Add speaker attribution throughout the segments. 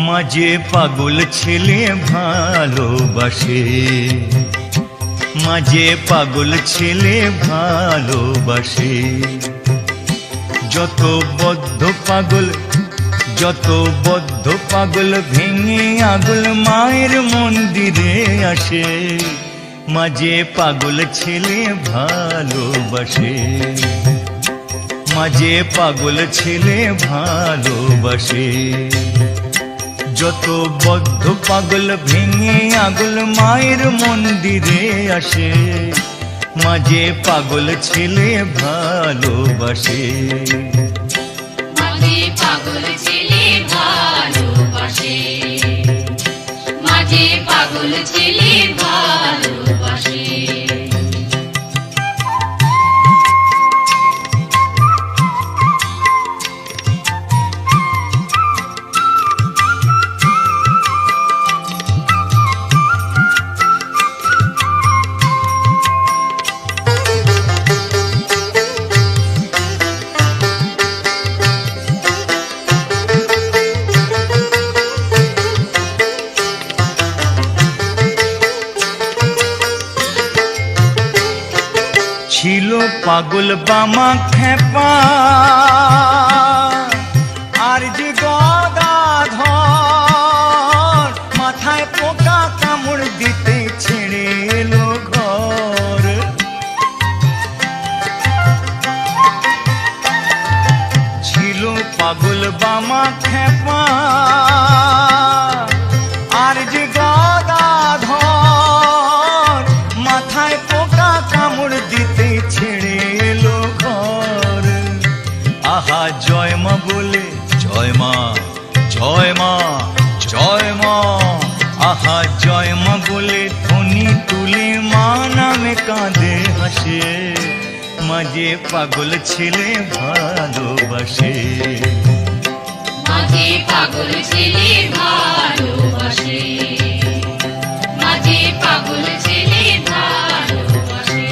Speaker 1: মাঝে পাগল ছেলে ভালোবাসে, মাঝে পাগল ছেলে ভালোবাসে। যত বদ্ধ পাগল, যত বদ্ধ পাগল ভেঙে আগুল মায়ের মন্দিরে আসে। মাঝে পাগল ছেলে ভালোবাসে, মাঝে পাগল ছেলে ভালোবাসে। যত বদ্ধ পাগল ভেঙে আগুল মায়ের মন্দিরে আসে। মাঝে পাগল ছেলে ভালোবাসে,
Speaker 2: মাঝে পাগল ছেলে ভালোবাসে, মাঝে পাগল ছেলে ভালোবাসে।
Speaker 1: ছিল পাগল বামা খেপা আর যে গদাধর, মাথায় পোকা কামড় দিতে ছেড়ে এলো ঘর। ছিল পাগল বামা খেপা আর যে গদাধর, মাথায় পোকা কামড় দিতে ছেড়ে এলো ঘর। আহা জয় মা বলে, জয় মা, জয় মা, জয় মা। আহা জয় মা বলে ধ্বনি তুলে মা নামে কাঁদে হাসে। মাঝে পাগল ছেলে ভালোবাসে,
Speaker 2: মাঝে পাগল ছেলে ভালোবাসে, মাঝে পাগল ছেলে ভালোবাসে।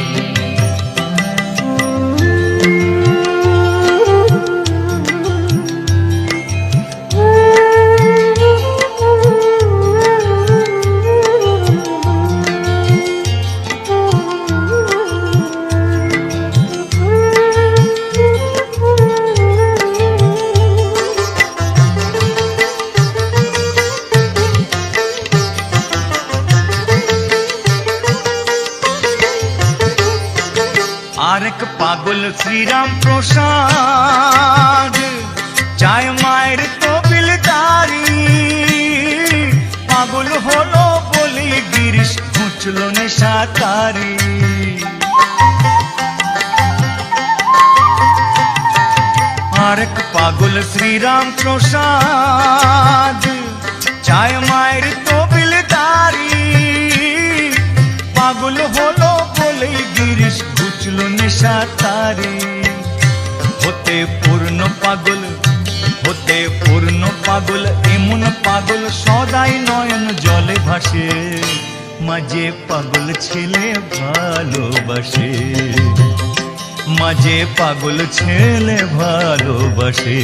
Speaker 1: আরেক পাগল শ্রীরাম প্রসাদ চায় মায়ের তবিলদারি। পাগল হলো বলে গিরিশ খুঁচল নেশা তারি। আরেক পাগল শ্রীরাম প্রসাদ চায় মায়ের তবিলদারি। পাগল হলো বলে গিরিশ ঘুচল নেশা তারি। হতে পূর্ণ পাগল, হতে পূর্ণ পাগল এমন পাগল সদাই নয়ন জলে ভাসে। মাঝে পাগল ছেলে ভালোবাসে, মাঝে পাগল ছেলে ভালোবাসে।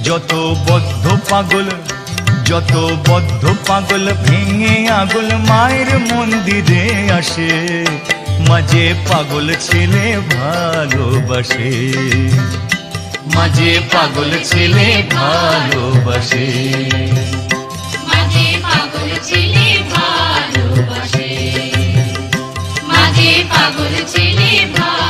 Speaker 1: যত বদ্ধ পাগল, যত বদ্ধ পাগল ভেঙে আগুল মায়ের মন্দিরে আসে। মাঝে পাগল ছেলে ভালোবাসে, মাঝে পাগল ছেলে ভালোবাসে,
Speaker 2: মাঝে পাগল ছেলে ভালোবাসে, মাঝে পাগল ছেলে ভালোবাসে।